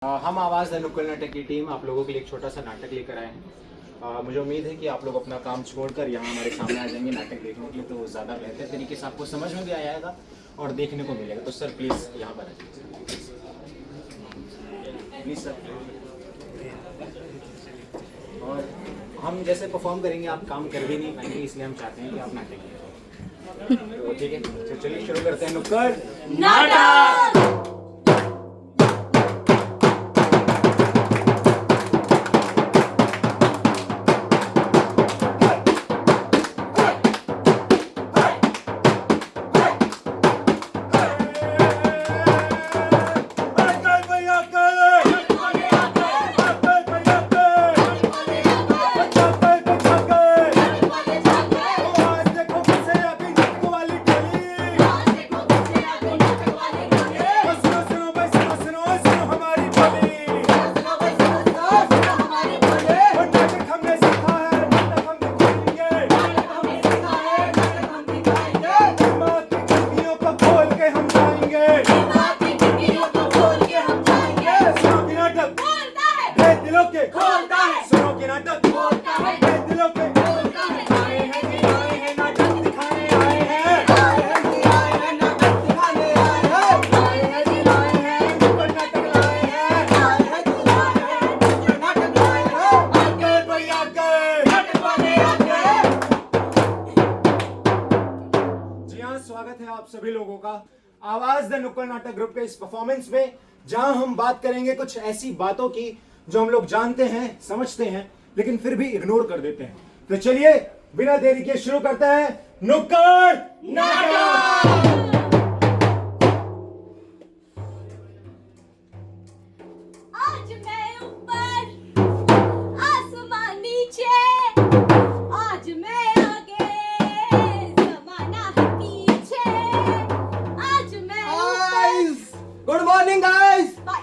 हम आवाज़ द नुक्कड़ नाटक की टीम आप लोगों के लिए एक छोटा सा नाटक लेकर आए हैं। मुझे उम्मीद है कि आप लोग अपना काम छोड़कर यहाँ हमारे सामने आ जाएंगे नाटक देखने के लिए, तो ज़्यादा बेहतर तरीके से आपको समझ में भी आएगा और देखने को मिलेगा। तो सर प्लीज़ यहाँ पर आ जाइए, प्लीज़ सर। और हम जैसे परफॉर्म करेंगे आप काम कर भी नहीं पाएंगे, इसलिए हम चाहते हैं कि आप नाटक करें। तो ठीक है, तो चलिए शुरू करते हैं नुक्कड़ नाटक। स्वागत है आप सभी लोगों का आवाज द नुक्कड़ नाटक ग्रुप के इस परफॉर्मेंस में, जहां हम बात करेंगे कुछ ऐसी बातों की जो हम लोग जानते हैं, समझते हैं, लेकिन फिर भी इग्नोर कर देते हैं। तो चलिए बिना देरी के शुरू करते हैं नुक्कड़ नाटक।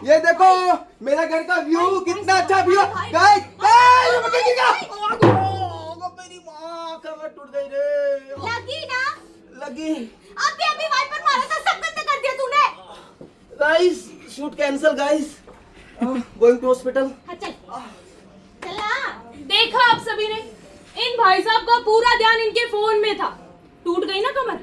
ये देखो मेरा घर का व्यू, कितना अच्छा व्यू। गाइस मेरी माँ कमर टूट गई रे। लगी ना? लगी। अभी वाइपर मारा था, सब गंदा कर दिया तूने। Guys shoot cancel guys, going to hospital. चल चला। देखा आप सभी ने, इन भाई साहब का पूरा ध्यान इनके फोन में था। टूट गई ना कमर।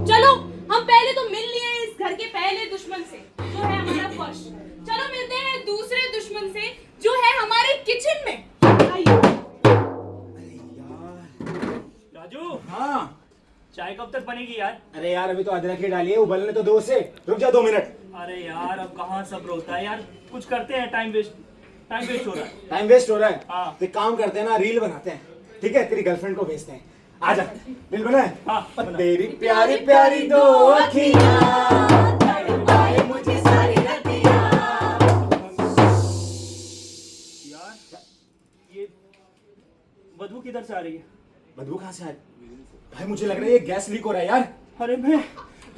चलो हम पहले तो मिल लिए इस घर के पहले दुश्मन से, जो है हमारा फर्श। चलो मिलते हैं दूसरे दुश्मन से, जो है हमारे किचन में। अरे यार राजू, हाँ चाय कब तक बनेगी यार? अरे यार अभी तो अदरक ही डाली है, उबलने तो दो से, रुक जा 2 मिनट। अरे यार अब कहाँ सब्र होता है यार, कुछ करते हैं, टाइम वेस्ट हो रहा है। टाइम वेस्ट हो रहा है। हाँ। तो एक काम करते हैं ना, रील बनाते हैं, ठीक है? तेरी गर्लफ्रेंड को भेजते हैं, आजा रील बनाए। हाँ, बना। तेरी प्यारी प्यारी दो अखियां तड़पाए मुझे सारी रतियां। यार ये बदबू किधर से आ रही है? बदबू कहाँ से आ रही? भाई मुझे लग रहा है ये गैस लीक हो रहा है यार। अरे मैं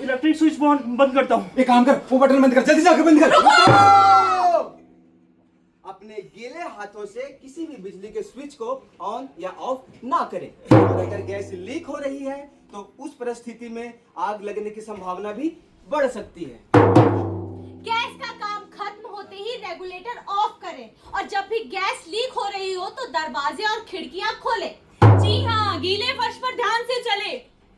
इलेक्ट्रिक स्विच बोर्ड बंद करता हूँ। एक काम कर, वो बटन बंद कर, जल्दी जाकर बंद कर। अपने गीले हाथों से किसी भी बिजली के स्विच को ऑन या ऑफ ना करें। और अगर गैस लीक हो रही है तो उस परिस्थिति में आग लगने की संभावना भी बढ़ सकती है। गैस का काम खत्म होते ही रेगुलेटर ऑफ करें, और जब भी गैस लीक हो रही हो तो दरवाजे और खिड़कियां खोलें। जी हाँ, गीले फर्श पर ध्यान से चले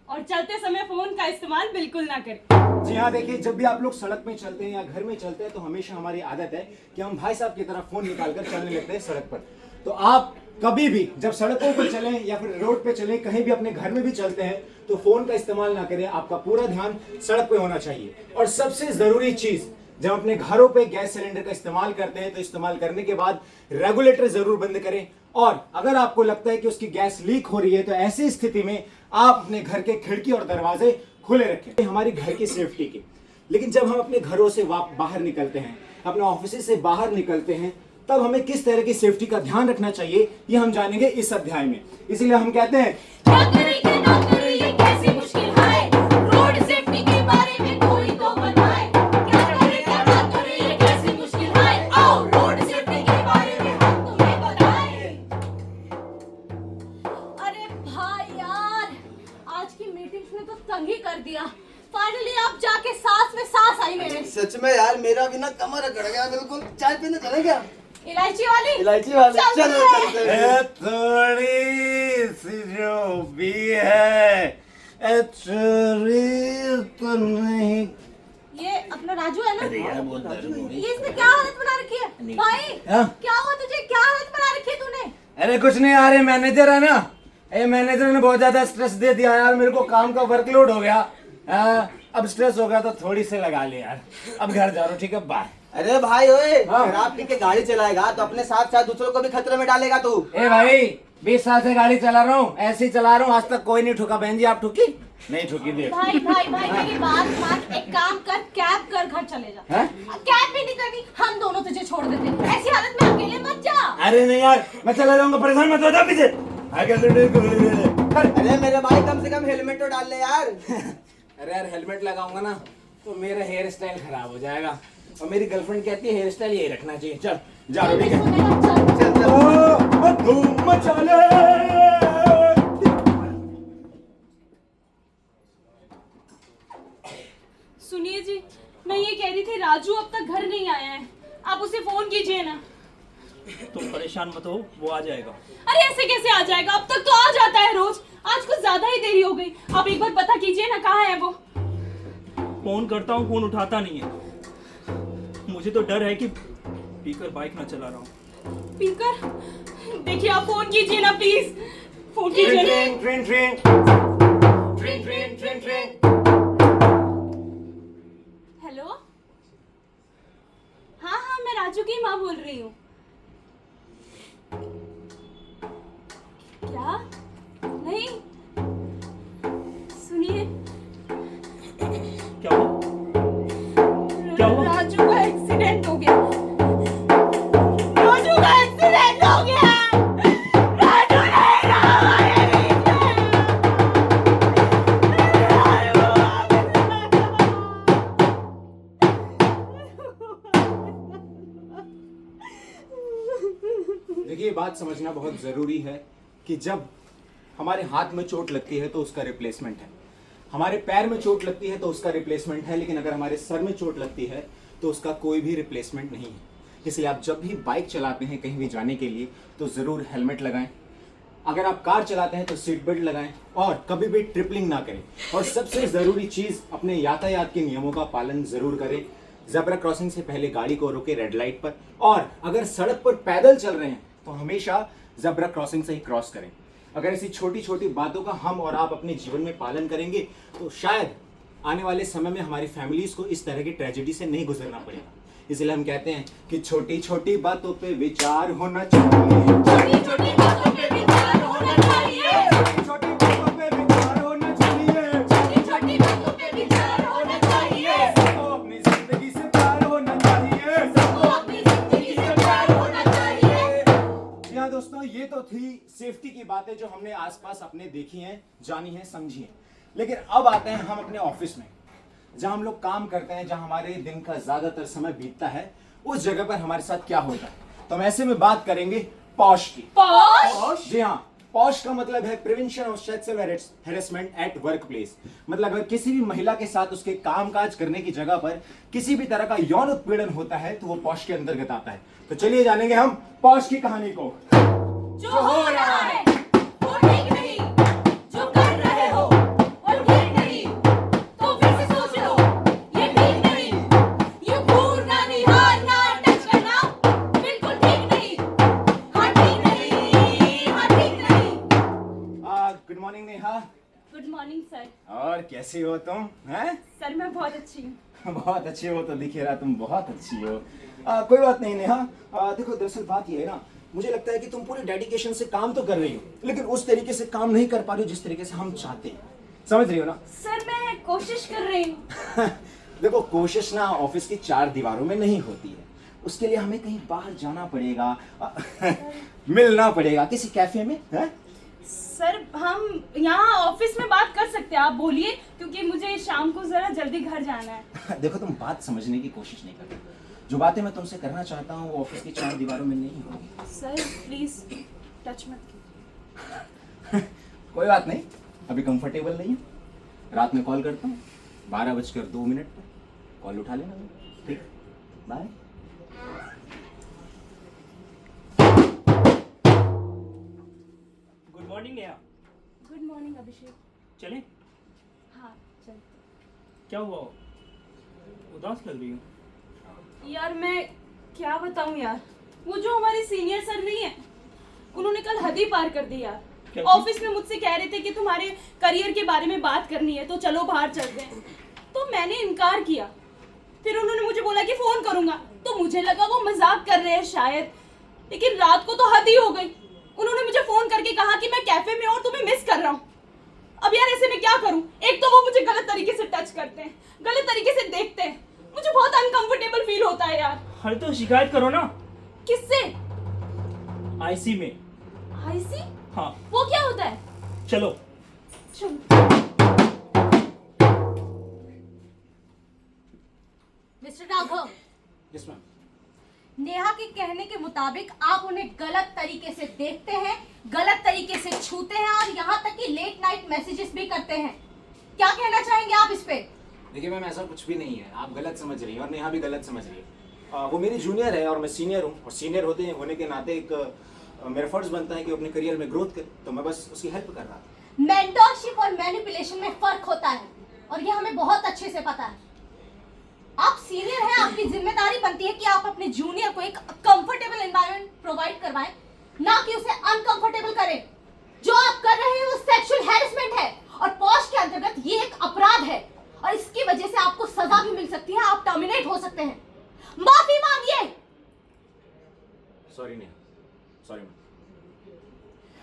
और चलते समय फोन का इस्तेमाल बिल्कुल ना करें। जी हाँ, देखिए जब भी आप लोग सड़क में चलते हैं या घर में चलते हैं तो हमेशा हमारी आदत है कि हम भाई साहब की तरह फोन निकालकर चलने लगते हैं सड़क पर। तो आप कभी भी जब सड़कों पर चलें या फिर रोड पे चलें, कहीं भी अपने घर में भी चलते हैं तो फोन का इस्तेमाल ना करें। आपका पूरा ध्यान सड़क पे होना चाहिए। और सबसे जरूरी चीज, जब अपने घरों पे गैस सिलेंडर का इस्तेमाल करते हैं तो इस्तेमाल करने के बाद रेगुलेटर जरूर बंद करें। और अगर आपको लगता है कि उसकी गैस लीक हो रही है तो ऐसी स्थिति में आप अपने घर के खिड़की और दरवाजे खुले रखें, हमारी घर की सेफ्टी के। लेकिन जब हम अपने घरों से बाहर निकलते हैं, अपने ऑफिस से बाहर निकलते हैं, तब हमें किस तरह की सेफ्टी का ध्यान रखना चाहिए ये हम जानेंगे इस अध्याय में। इसीलिए हम कहते हैं रोड सेफ्टी के बारे में कोई तो बताए। क्या करे क्या ना करे ये कैसी मुश्किल है, आओ रोड सेफ्टी के बारे में हम तुम्हें बताएं। अरे भाई यार, आज की मीटिंग्स ने तो तंग ही कर दिया। फाइनली अब जाके सांस में सांस आई मेरे। सच में यार मेरा भी ना कमर अकड़ गया बिल्कुल। चाय पीने चला। चले क्या? इलायची वाली इलायची वाली, चलते चलो हैं। चलते हैं। थोड़ी सी जो भी है चोरी तो नहीं। ये अपना राजू है ना? अरे ये इसने क्या हालत बना रखी है भाई? हाँ? क्या हुआ तुझे? क्या हालत बना रखी है तूने? अरे कुछ नहीं यार, ये मैनेजर है ना, ये मैनेजर ने बहुत ज्यादा स्ट्रेस दे दिया यार, मेरे को काम का वर्कलोड हो गया। अब स्ट्रेस हो गया तो थोड़ी सी लगा ले यार। अब घर जा रहा हूँ, ठीक है, बाय। अरे भाई ओए, हाँ। शराब पी के गाड़ी चलाएगा तो अपने साथ साथ दूसरों को भी खतरे में डालेगा तू। ए भाई 20 साल से गाड़ी चला रहा हूँ, ऐसे ही चला रहा हूँ, आज तक कोई नहीं ठुका। बहन जी आप ठुकी? नहीं ठुकी। देख भाई भाई भाई मेरी बात मान, एक काम कर, कैब कर, घर चले जा। हैं? कैब भी नहीं करनी, हम दोनों तुझे छोड़ देते। ऐसी हालत में अकेले मत जा। अरे नहीं यार, मैं चला जाऊंगा, परेशान मत हो जा पीछे। अरे मेरे भाई कम से कम हेलमेट तो डाल ले यार। अरे यार हेलमेट लगाऊंगा ना तो मेरा हेयर स्टाइल खराब हो जाएगा, और मेरी गर्लफ्रेंड कहती है हेयर स्टाइल यही रखना चाहिए। चल जा, ठीक है। सुनेगा, चल। चल चल। धूम मचा ले। सुनिए जी, मैं ये कह रही थी राजू अब तक घर नहीं आया है, आप उसे फोन कीजिए ना। तुम परेशान मत हो, वो आ जाएगा। अरे ऐसे कैसे आ जाएगा? अब तक तो आ जाता है रोज, आज कुछ ज्यादा ही देरी हो गई। आप एक बार पता कीजिए ना, कहाँ है वो? फोन करता हूँ, फोन उठाता नहीं है। मुझे तो डर है कि पीकर बाइक ना चला रहा हूँ। पीकर? देखिए आप फोन कीजिए ना प्लीज, फोन कीजिए ना। Train train train train train train. Hello, हाँ हाँ मैं राजू की माँ बोल रही हूँ। क्या? नहीं, सुनिए, क्या हुआ? क्या हुआ? राजू का एक्सीडेंट हो गया। राजू का एक्सीडेंट हो गया। राजू नहीं रहा हमारे बीच में। देखिए बात समझना बहुत जरूरी है कि जब हमारे हाथ में चोट लगती है तो उसका रिप्लेसमेंट है, हमारे पैर में चोट लगती है तो उसका रिप्लेसमेंट है, लेकिन अगर हमारे सर में चोट लगती है तो उसका कोई भी रिप्लेसमेंट नहीं है। इसलिए आप जब भी बाइक चलाते हैं कहीं भी जाने के लिए तो ज़रूर हेलमेट लगाएं। अगर आप कार चलाते हैं तो सीट बेल्ट लगाएं और कभी भी ट्रिपलिंग ना करें। और सबसे ज़रूरी चीज़, अपने यातायात के नियमों का पालन ज़रूर करें। ज़ेब्रा क्रॉसिंग से पहले गाड़ी को रोके रेड लाइट पर, और अगर सड़क पर पैदल चल रहे हैं तो हमेशा ज़ेब्रा क्रॉसिंग से ही क्रॉस करें। अगर ऐसी छोटी छोटी बातों का हम और आप अपने जीवन में पालन करेंगे तो शायद आने वाले समय में हमारी फैमिलीज को इस तरह की ट्रेजेडी से नहीं गुजरना पड़ेगा। इसलिए हम कहते हैं कि छोटी छोटी बातों पे विचार होना चाहिए। छोटी छोटी बातों पे विचार होना चाहिए। छोटी छोटी बातों पे विचार होना चाहिए। छोटी छोटी बातों पे विचार होना चाहिए। सबको अपनी जिंदगी से प्यार होना चाहिए। सबको अपनी जिंदगी से प्यार होना चाहिए। जी हाँ दोस्तों, ये तो थी सेफ्टी की बातें जो हमने आसपास अपने देखी हैं, जानी हैं, समझी हैं। लेकिन अब आते हैं हम अपने ऑफिस में, जहां हम लोग काम करते हैं, जहां हमारे दिन का ज्यादातर समय बीतता है। उस जगह पर हमारे साथ क्या होता है, तो हम ऐसे में बात करेंगे पॉश की। पॉश? जी हाँ, पॉश का मतलब है prevention of sexual harassment at work place. मतलब अगर किसी भी महिला के साथ उसके कामकाज करने की जगह पर किसी भी तरह का यौन उत्पीड़न होता है तो वो पॉश के अंतर्गत आता है। तो चलिए जानेंगे हम पॉश की कहानी को। जो हो रहा है वो ठीक नहीं, जो कर रहे हो वो ठीक नहीं, तो फिर से सोच लो ये ठीक नहीं। ये घूरना, निहारना, टच करना बिल्कुल ठीक नहीं। हाँ ठीक नहीं, हाँ ठीक नहीं। Good morning Neha. Good morning sir. और कैसी हो तुम? हैं? सर मैं बहुत अच्छी हूँ। बहुत अच्छी हो, तो दिख ही रहा तुम बहुत अच्छी हो। कोई बात नहीं नेहा। देखो दरअसल बात ये है ना, मुझे लगता है कि तुम पूरे डेडिकेशन से काम तो कर रही हो, लेकिन उस तरीके से काम नहीं कर पा रही हो जिस तरीके से हम चाहते हैं। समझ रही हो ना? सर मैं कोशिश कर रही हूँ। देखो कोशिश ना ऑफिस की 4 दीवारों में नहीं होती है, उसके लिए हमें कहीं बाहर जाना पड़ेगा, मिलना पड़ेगा किसी कैफे में। है सर हम यहाँ ऑफिस में बात कर सकते हैं, आप बोलिए, क्योंकि मुझे शाम को जरा जल्दी घर जाना है। देखो तुम बात समझने की कोशिश नहीं करते। जो बातें मैं तुमसे करना चाहता हूँ वो ऑफिस की 4 दीवारों में नहीं होगी। सर प्लीज टच मत कीजिए। कोई बात नहीं, अभी कंफर्टेबल नहीं है, रात में कॉल करता हूँ 12:02 पर, कॉल उठा लेना। ठीक, bye. Morning Neha. Good morning Abhishek. चलें? हाँ चल। क्या हुआ? उदास लग रही हो। यार मैं क्या बताऊं यार, वो जो हमारे सीनियर सर नहीं है, उन्होंने कल हद ही पार कर दी यार। क्या? ऑफिस में मुझसे कह रहे थे कि तुम्हारे करियर के बारे में बात करनी है तो चलो बाहर चलते हैं, तो मैंने इनकार किया। फिर उन्होंने मुझे बोला कि फोन करूंगा, तो मुझे लगा वो मजाक कर रहे हैं शायद, लेकिन रात को तो हद ही हो गई। उन्होंने मुझे फोन करके कहा कि मैं कैफे में और तुम्हें मिस कर रहा हूँ। अब यार ऐसे में क्या करूं? एक तो वो मुझे गलत तरीके से टच करते हैं, गलत तरीके से देखते हैं, मुझे बहुत अनकंफर्टेबल फील होता है यार। अरे तो शिकायत करो ना। किससे? आईसी में। आईसी? हाँ वो क्या होता है? चलो। चलो। Mister Raghav, yes ma'am. Neha के कहने के मुताबिक आप उन्हें गलत तरीके से देखते हैं, गलत तरीके से छूते हैं और यहाँ तक कि लेट नाइट मैसेजेस भी करते हैं। क्या कहना चाहेंगे आप इस पे? देखिए मैम, ऐसा कुछ भी नहीं है, आप गलत समझ रही हैं और नेहा भी गलत समझ रही है। वो मेरी जूनियर है और मैं सीनियर हूँ, और सीनियर होने के नाते एक मेरा फर्ज बनता है कि वो अपने करियर में ग्रोथ करे, तो मैं बस उसकी हेल्प कर रहा था। मेंटरशिप और मैनिपुलेशन में फर्क होता है और ये हमें बहुत अच्छे से पता है। आप सीनियर हैं, आपकी जिम्मेदारी बनती है कि आप अपने जूनियर को एक कंफर्टेबल एनवायरनमेंट प्रोवाइड करवाएं, ना कि उसे अनकंफर्टेबल करें। जो आप कर रहे हैं वो सेक्सुअल हैरेसमेंट है और पॉश के अंतर्गत ये एक अपराध है और इसकी वजह से आपको सजा भी मिल सकती है, आप टर्मिनेट हो सकते हैं। माफी मांगिए। Sorry Neha, sorry ma'am.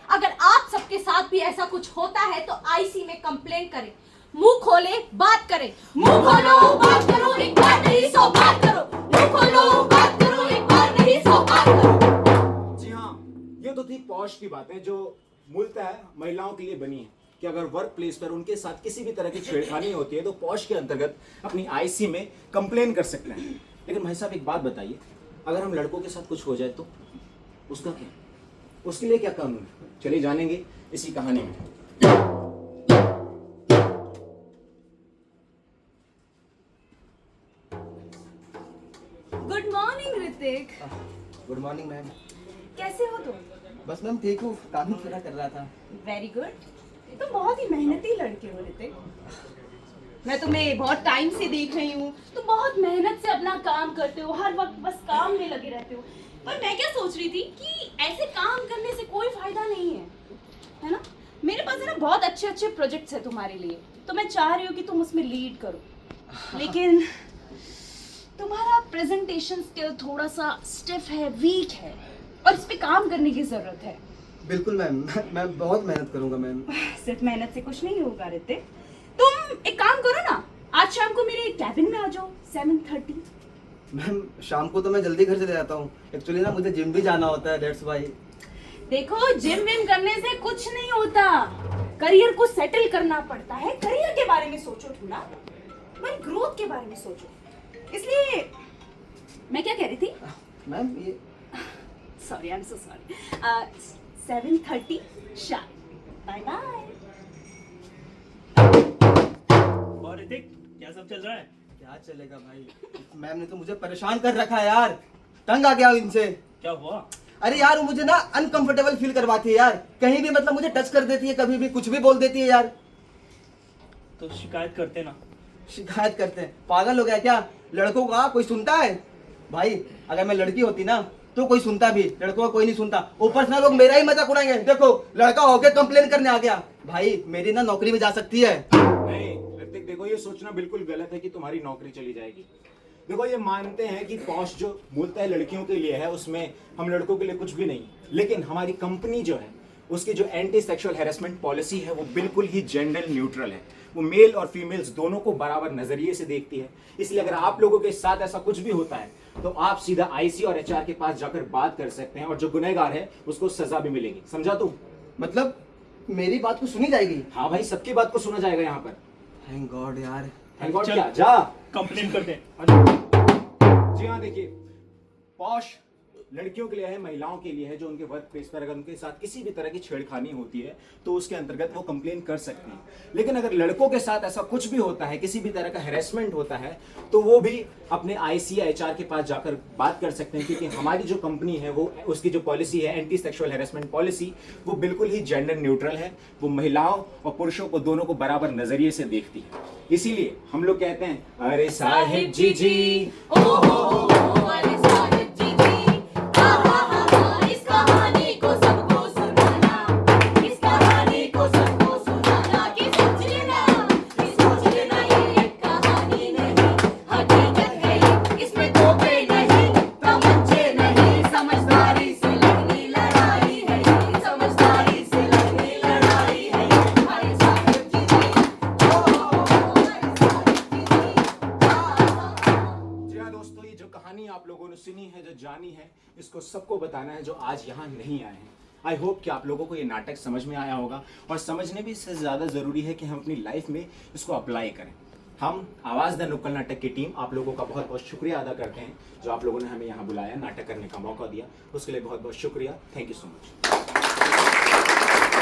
अगर आप सबके साथ भी ऐसा कुछ होता है तो आईसी में कंप्लेंट करें। मुंह खोले बात करें। मुंह खोलो बात करो, एक बार नहीं 100 बार करो। मुंह खोलो बात करो, एक बार नहीं 100 बार करो। जी हाँ, ये तो थी पॉश की बातें जो मूलतः महिलाओं के लिए बनी है कि अगर वर्क प्लेस पर उनके साथ किसी भी तरह की छेड़खानी होती है तो पॉश के अंतर्गत अपनी आईसी में कंप्लेन कर सकते हैं। लेकिन भाई साहब एक बात बताइए, अगर हम लड़कों के साथ कुछ हो जाए तो उसका क्या? उसके लिए क्या कानून है? चलिए जानेंगे इसी कहानी में। Good morning Hrithik. Good morning ma'am. कैसे हो तुम? बस मैम ठीक हूँ, काम ही पूरा कर रहा था। Very good. तुम बहुत ही मेहनती लड़के हो ऋतिक। मैं तुम्हें बहुत टाइम से देख रही हूँ, तुम बहुत मेहनत से अपना काम करते हो, हर वक्त बस काम में लगे रहते हो। पर मैं क्या सोच रही थी कि ऐसे काम करने से कोई फायदा नहीं है ना? मेरे पास है ना बहुत अच्छे अच्छे प्रोजेक्ट्स है तुम्हारे लिए, तो मैं चाह रही हूँ कि तुम उसमें लीड करो। लेकिन तुम्हारा प्रेजेंटेशन स्किल थोड़ा सा स्टिफ है, वीक है, और इस पे काम करने की जरूरत है। बिल्कुल मैम, मैं बहुत मेहनत करूंगा मैम। सिर्फ मेहनत से कुछ नहीं होगा ऋतिक। तुम एक काम करो ना, आज शाम को मेरे कैबिन में आ जाओ 7:30। मैम शाम को तो मैं जल्दी घर चले जाता हूँ, एक्चुअली ना मुझे जिम भी जाना होता है, दैट्स व्हाई। देखो, जिम विम करने से कुछ नहीं होता, करियर को सेटल करना पड़ता है। करियर के बारे में सोचो थोड़ा, तुम्हारी ग्रोथ के बारे में सोचो। इसलिए मैं क्या कह रही थी? मैम ये sorry, I am so sorry. 7:30 sharp. Bye bye. और ऋतिक, क्या सब चल रहा है? क्या चलेगा भाई, मैम ने तो मुझे परेशान कर रखा है यार, तंग आ गया हूँ इनसे। क्या हुआ? अरे यार वो मुझे ना अनकंफर्टेबल फील करवाती है यार, कहीं भी मतलब मुझे टच कर देती है, कभी भी कुछ भी बोल देती है यार। तो शिकायत करते ना। शिकायत करते हैं? पागल हो गया क्या? लड़कों का कोई सुनता है भाई? अगर मैं लड़की होती ना तो कोई सुनता भी, लड़कों का कोई नहीं सुनता। ऊपर से ना लोग मेरा ही मजाक उड़ाएंगे। देखो लड़का होके कंप्लेन करने आ गया, भाई मेरी ना नौकरी भी जा सकती है। नहीं ऋतिक, देखो ये सोचना बिल्कुल गलत है कि तुम्हारी नौकरी चली जाएगी। देखो ये मानते हैं कि पॉश जो मूलतः लड़कियों के लिए है उसमें हम लड़कों के लिए कुछ भी नहीं, लेकिन हमारी कंपनी जो है उसकी जो एंटी सेक्सुअल हैरेसमेंट पॉलिसी है वो बिल्कुल ही जेंडर न्यूट्रल है। वो मेल और फीमेल्स दोनों को बराबर नजरिए से देखती है। इसलिए अगर आप लोगों के साथ ऐसा कुछ भी होता है तो आप सीधा आईसी और एचआर के पास जाकर बात कर सकते हैं और जो गुनहगार है उसको सजा भी मिलेगी। समझा तुम? मतलब मेरी बात को सुनी जाएगी? हाँ भाई, सबकी बात को सुना जाएगा यहाँ पर। थैंक गॉड यार। थैंक गॉड चल। क्या? जा कंप्लेन करते हैं। जी हाँ, देखिए पॉश लड़कियों के लिए है, महिलाओं के लिए है, जो उनके वर्क प्लेस पर अगर उनके साथ किसी भी तरह की छेड़खानी होती है तो उसके अंतर्गत वो कंप्लेन कर सकती हैं। लेकिन अगर लड़कों के साथ ऐसा कुछ भी होता है, किसी भी तरह का हैरेसमेंट होता है, तो वो भी अपने IC या HR के पास जाकर बात कर सकते हैं, क्योंकि हमारी जो कंपनी है वो उसकी जो पॉलिसी है एंटी सेक्सुअल हैरेसमेंट पॉलिसी, वो बिल्कुल ही जेंडर न्यूट्रल है। वो महिलाओं और पुरुषों को दोनों को बराबर नजरिए से देखती है। इसीलिए हम लोग कहते हैं, अरे साहिब जी जी, ओ हो, अरे साहिब जी जी, हा हा हा हा, इस कहानी को सबको सुनाना, इस कहानी को सबको सुनाना, कि सोच लेना ये एक कहानी नहीं, हकीकत है ये, इसमें तोपे नहीं, तमंचे नहीं, समझदारी से लड़नी लड़ाई है ये, समझदारी से लड़नी लड़ाई है ये, अरे साहिब जी जी, ओ हो, अरे साहिब जी जी, हा हा हा। जी हाँ दोस्तों, ये जो कहानी आप लोगों ने सुनी है, जो जानी है, इसको सबको बताना है जो आज यहाँ नहीं आए हैं। आई होप कि आप लोगों को ये नाटक समझ में आया होगा, और समझने भी इससे ज़्यादा ज़रूरी है कि हम अपनी लाइफ में इसको अप्लाई करें। हम आवाज़ द नुक्कड़ नाटक की टीम आप लोगों का बहुत बहुत शुक्रिया अदा करते हैं, जो आप लोगों ने हमें यहाँ बुलाया, नाटक करने का मौका दिया, उसके लिए बहुत बहुत शुक्रिया। Thank you so much.